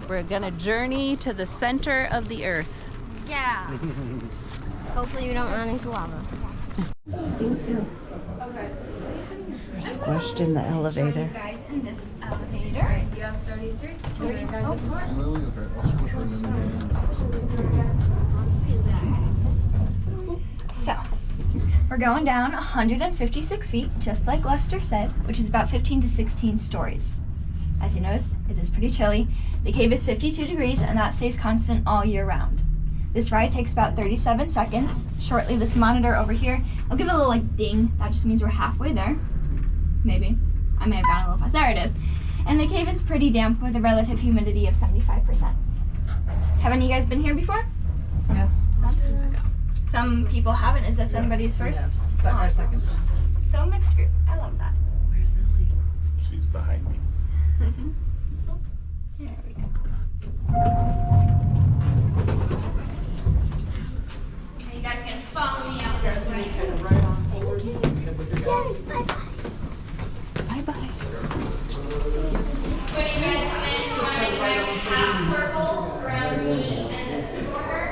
We're gonna journey to the center of the earth. Yeah. Hopefully we don't run into lava. We're squished in the elevator. You guys in this elevator. You have 33? So, we're going down 156 feet, just like Lester said, which is about 15 to 16 stories. As you notice, it is pretty chilly. The cave is 52 degrees, and that stays constant all year round. This ride takes about 37 seconds. Shortly, this monitor over here, I'll give it a little like ding. That just means we're halfway there. Maybe. I may have gone a little fast. There it is. And the cave is pretty damp with a relative humidity of 75%. Have any of you guys been here before? Yes. Some people haven't. Is this anybody's first? But my second. So mixed group. I love that. Where's Lily? She's behind me. There we go. Okay, you guys can follow me out this way. Right on forward. Bye-bye. When you guys come in, you want to make a nice half circle around me and this corner.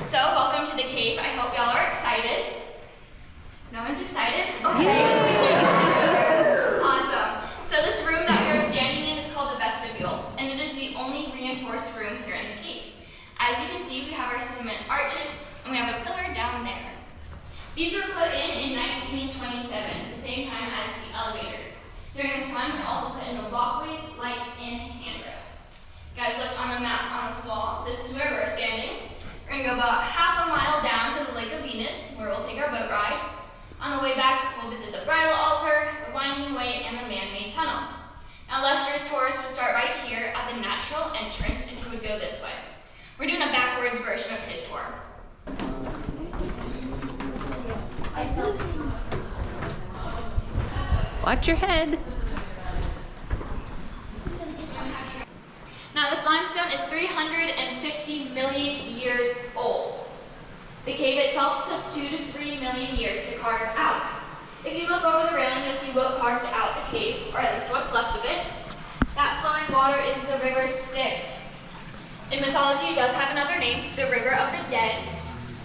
So, welcome to the cave. I hope y'all are excited. No one's excited? Okay. Awesome. So this room that we are standing in is called the vestibule, and it is the only reinforced room here in the cave. As you can see, we have our cement arches, and we have a pillar down there. These were put in 1927, the same time as the elevators. During this time, we also put in the walkways, lights, and handrails. Guys, look on the map on this wall. This is where we're standing. We're gonna go about half a mile down to the Lake of Venus, where we'll take our boat ride. On the way back, we'll visit the bridal altar, the winding way, and the man-made tunnel. Now, Lester's tours would start right here at the natural entrance, and he would go this way. We're doing a backwards version of his tour. Watch your head. Now, this limestone is 350 million years old. The cave itself took 2 to 3 million years to carve out. If you look over the railing, you'll see what carved out the cave, or at least what's left of it. That flowing water is the river Styx. In mythology, it does have another name, the River of the Dead.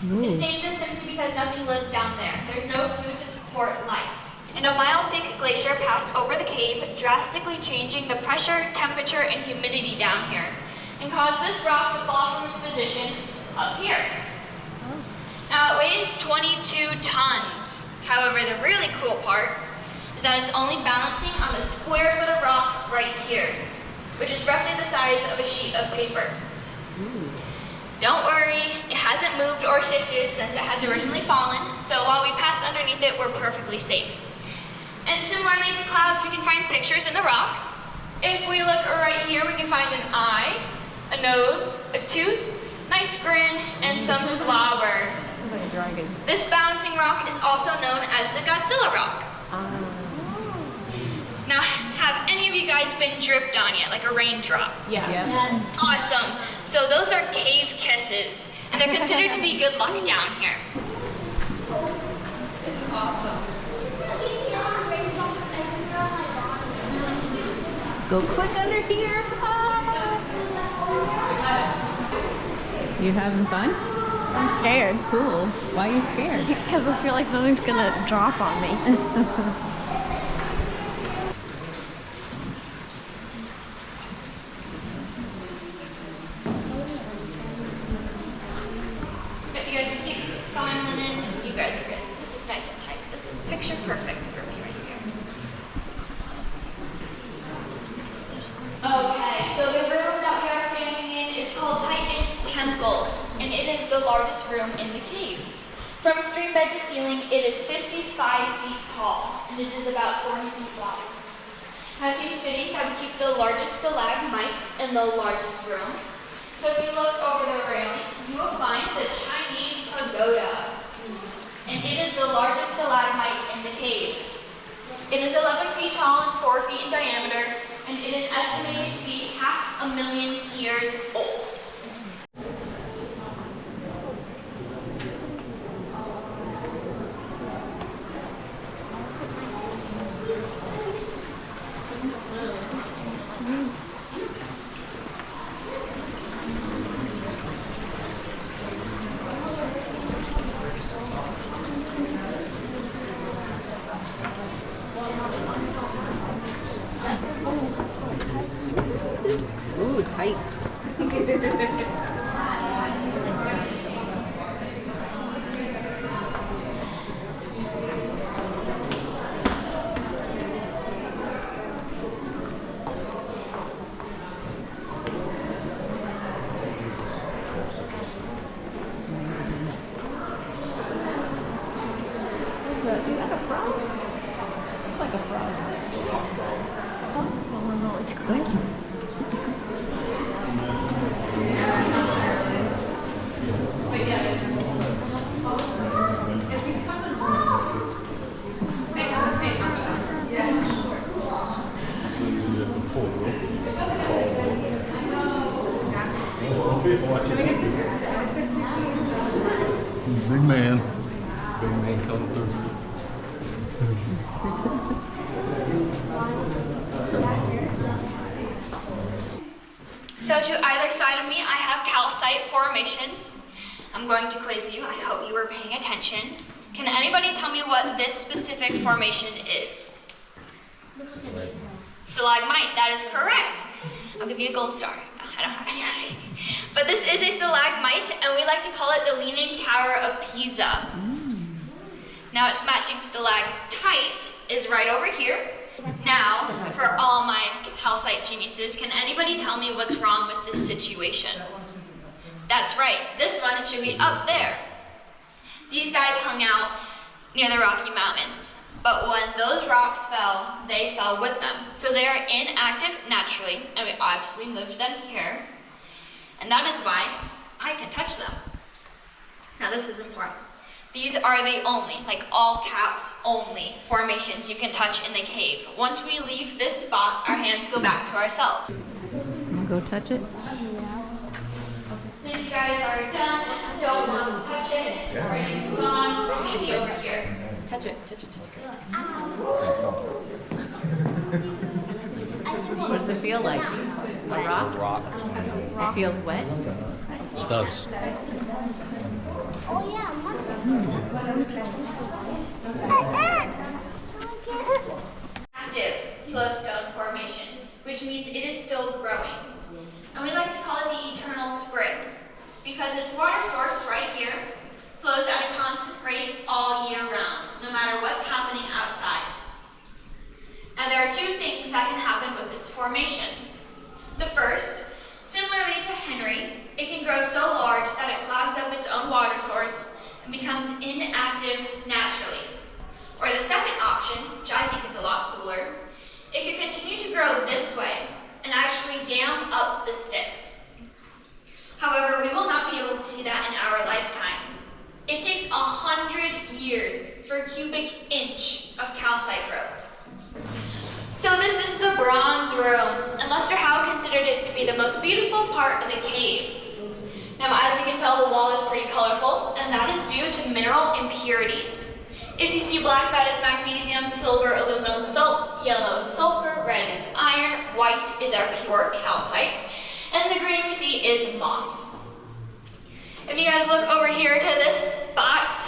It's named this simply because nothing lives down there. There's no food to support life. And a mile-thick glacier passed over the cave, drastically changing the pressure, temperature, and humidity down here, and caused this rock to fall from its position up here. Now, it weighs 22 tons. However, the really cool part is that it's only balancing on the square foot of rock right here, which is roughly the size of a sheet of paper. Don't worry, it hasn't moved or shifted since it has originally fallen, so while we pass underneath it, we're perfectly safe. And similarly to clouds, we can find pictures in the rocks. If we look right here, we can find an eye, a nose, a tooth, nice grin, and some slobber. Like a dragon. This bouncing rock is also known as the Godzilla rock. Now, have any of you guys been dripped on yet, like a raindrop? Yeah. Awesome. So those are cave kisses, and they're considered to be good luck down here. This is awesome. Go quick under here. You having fun? I'm scared. Cool. Why are you scared? Because I feel like something's gonna drop on me. If you guys can keep going in, you guys are good. This is nice and tight. This is picture perfect for me right here. Okay, so the room that we are standing in is called Titan's Temple, and it is the largest room in the cave. From stream bed to ceiling, it is 55 feet tall, and it is about 40 feet wide. Now it seems fitting that we keep the largest stalagmite in the largest room. So if you look over the railing, you will find the Chinese pagoda, and it is the largest stalagmite in the cave. It is 11 feet tall and 4 feet in diameter, and it is estimated to be 500,000 years old. It's like a frog. Oh no, it's clicking. Big man. Big man coming through. So to either side of me, I have calcite formations. I'm going to quiz you. I hope you were paying attention. Can anybody tell me what this specific formation is? Stalagmite. That is correct. I'll give you a gold star. No, I don't have any. But this is a stalagmite, and we like to call it the Leaning Tower of Pisa. Now its matching stalactite is right over here. Now, for all my calcite geniuses, can anybody tell me what's wrong with this situation? That's right, this one should be up there. These guys hung out near the Rocky Mountains, but when those rocks fell, they fell with them. So they are inactive naturally, and we obviously moved them here, and that is why I can touch them. Now this is important. These are the only, like all caps only, formations you can touch in the cave. Once we leave this spot, our hands go back to ourselves. Wanna go touch it? If you guys are done, don't want to touch it, we're ready to move on, maybe over here. Touch it, touch it, touch it. What does it feel like? A rock? Rock. It feels wet? It does. Oh yeah, Active flowstone formation, which means it is still growing. And we like to call it the eternal spring, because its water source right here flows at a constant rate all year round, no matter what's happening outside. And there are two things that can happen with this formation. The first, similarly to Henry, it can grow so large that it clogs up its own water source and becomes inactive naturally. Or the second option, which I think is a lot cooler, it could continue to grow this way and actually dam up the sticks. However, we will not be able to see that in our lifetime. It takes 100 years for a cubic inch of calcite growth. So this is the bronze room, and Lester Howe considered it to be the most beautiful part of the cave. Now, as you can tell, the wall is pretty colorful, and that is due to mineral impurities. If you see black, that is magnesium, silver, aluminum salts, yellow is sulfur, red is iron, white is our pure calcite, and the green we see is moss. If you guys look over here to this spot,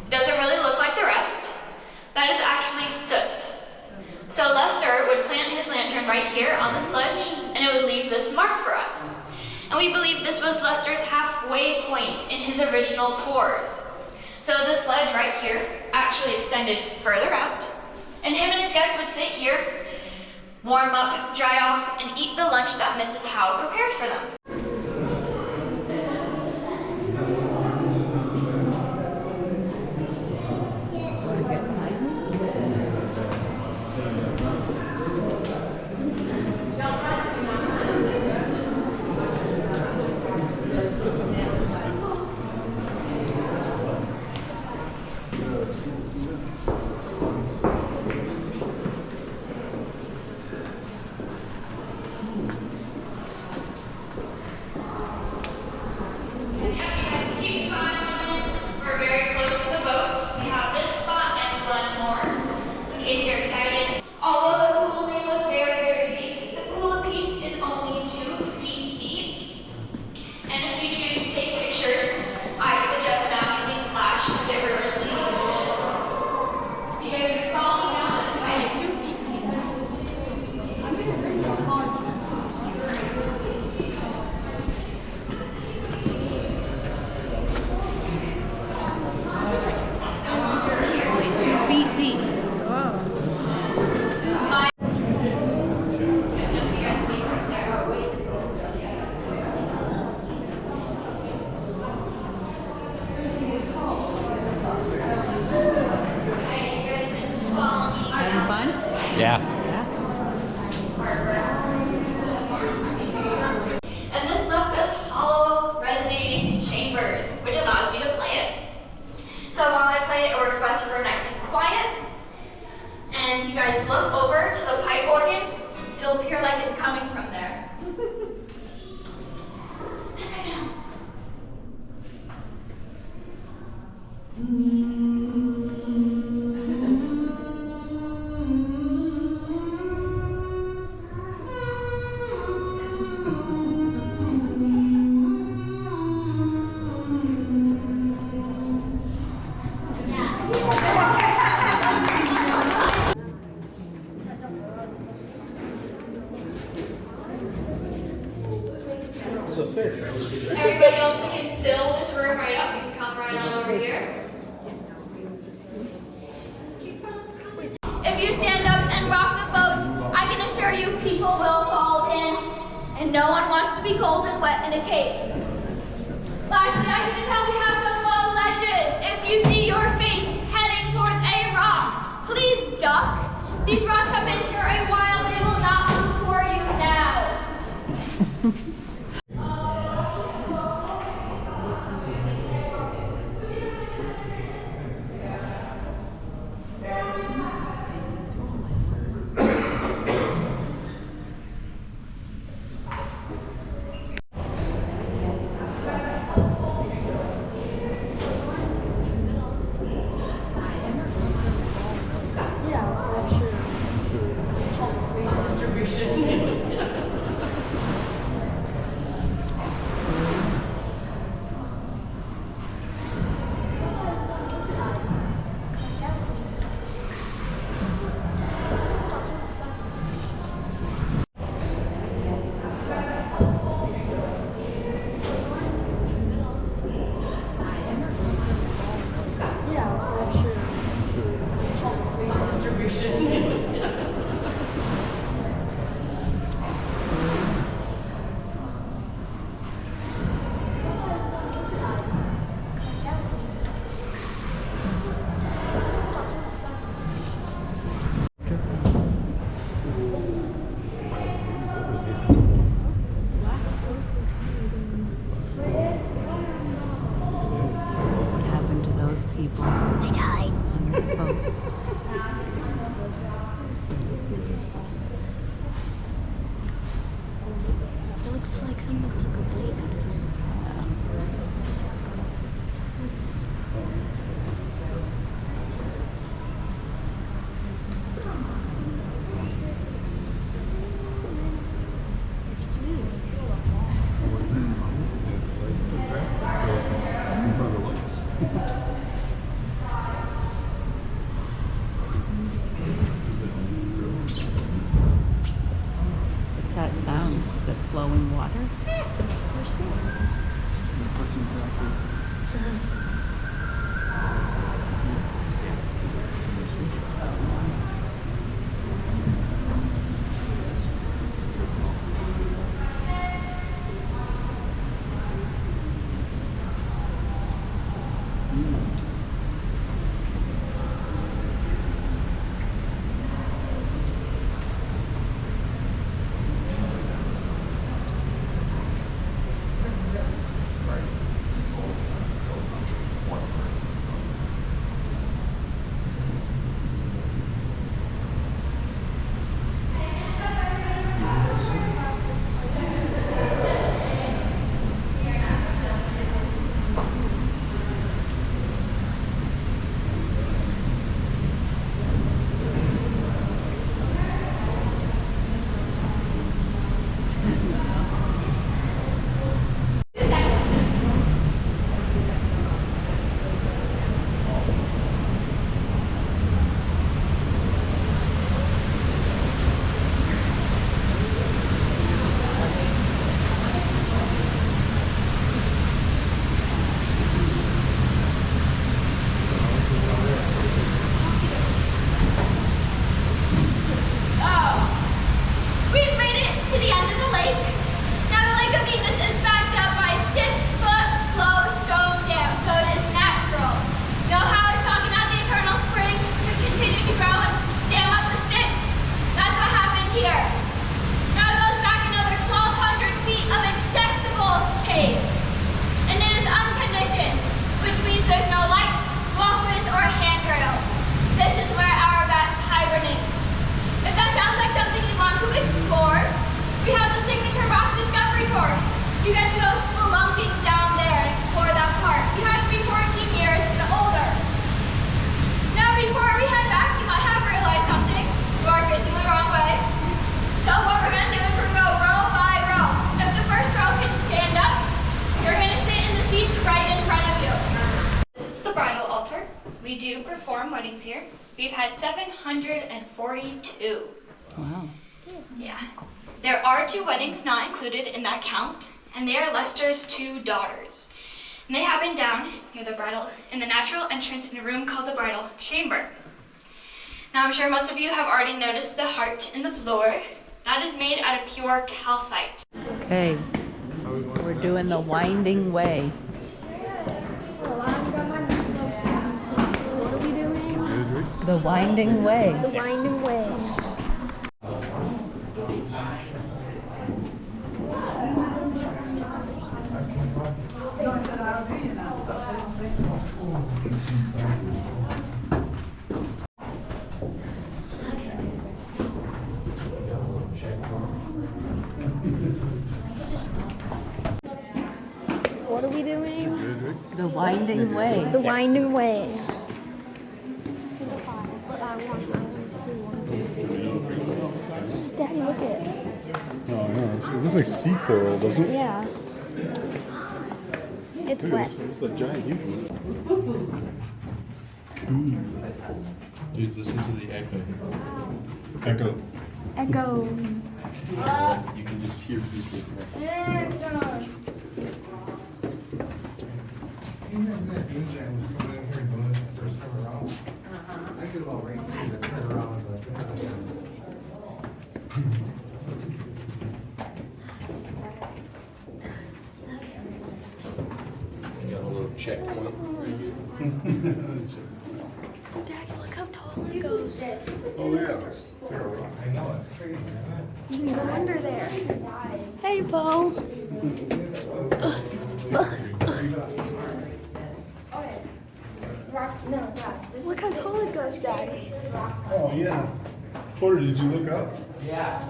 it doesn't really look like the rest. That is actually soot. So Lester would plant his lantern right here on the sledge, and it would leave this mark for us. And we believe this was Lester's halfway point in his original tours. So the sledge right here actually extended further out, and him and his guests would sit here, warm up, dry off, and eat the lunch that Mrs. Howe prepared for them. Keep it'll appear like it's coming from there. Everybody else can fill this room right up. You can come right on over here. Keep on coming. If you stand up and rock the boat, I can assure you people will fall in, and no one wants to be cold and wet in a cave. Lastly, I can tell we have some low ledges. If you see your face heading towards a rock, please duck. These rocks have been here a while. They will not move for you now. What's that sound? Is it flowing water? We do perform weddings here. We've had 742. Wow. Yeah. There are 2 weddings not included in that count, and they are Lester's 2 daughters. And they happen down near the bridal, in the natural entrance in a room called the bridal chamber. Now I'm sure most of you have already noticed the heart in the floor. That is made out of pure calcite. Okay. We're doing the winding way. What are we doing? The winding way. The winding way. What are we doing? The winding way. The winding way. Daddy, look at it. Oh, no. It looks like sea coral, doesn't it? Yeah. It's wet. It's a giant, huge one. Dude, listen to the echo. Echo. Echo. You can just hear people. Got a little checkpoint. Daddy, look how tall it goes. Oh, yeah. You can go under there. Hey, Bo. Look how tall it goes, Daddy. Oh, yeah. Porter, did you look up? Yeah.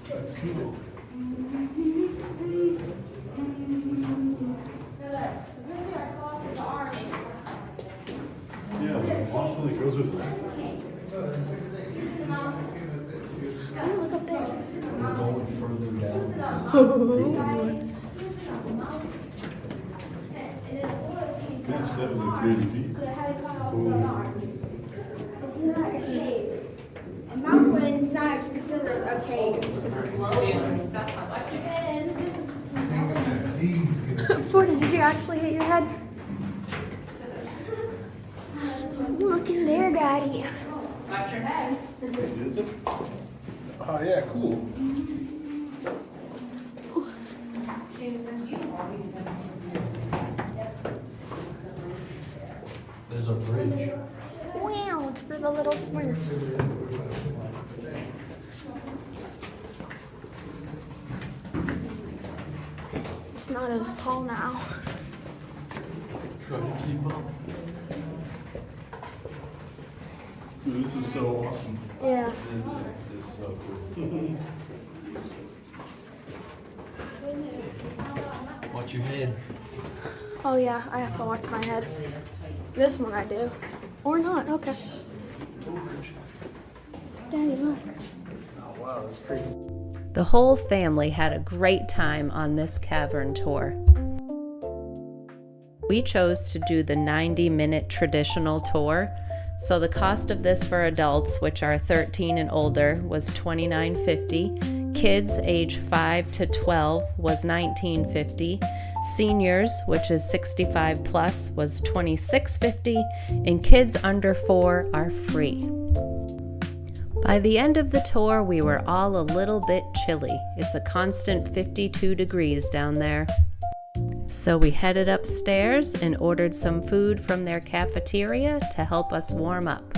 That's cool. Yeah, the awesome goes with that. Look up there. We're going further down. Yeah, 7 crazy feet. It's not a cave. And mountain's not considered a cave. Forty, did you actually hit your head? Look in there, Daddy. Oh, yeah, cool. There's a bridge. Wow, it's for the little Smurfs. It's not as tall now. Try to keep up. Dude, this is so awesome. Yeah. This is so cool. Watch your head. Oh yeah, I have to watch my head. This one I do. Or not, okay. Daddy, look. Oh wow, that's crazy. The whole family had a great time on this cavern tour. We chose to do the 90-minute traditional tour, so the cost of this for adults, which are 13 and older, was $29.50. Kids age 5 to 12 was $19.50. Seniors, which is 65 plus, was $26.50, and kids under 4 are free. By the end of the tour, we were all a little bit chilly. It's a constant 52 degrees down there. So we headed upstairs and ordered some food from their cafeteria to help us warm up.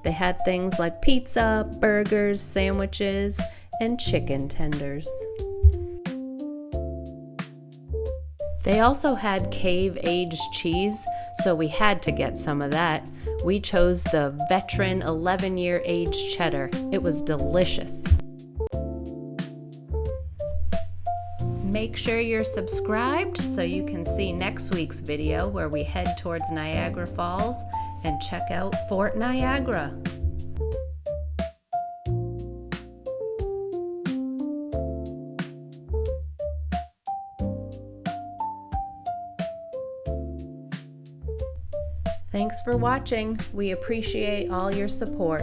They had things like pizza, burgers, sandwiches, and chicken tenders. They also had cave-aged cheese, so we had to get some of that. We chose the veteran 11-year aged cheddar. It was delicious. Make sure you're subscribed so you can see next week's video where we head towards Niagara Falls and check out Fort Niagara. Thanks for watching. We appreciate all your support.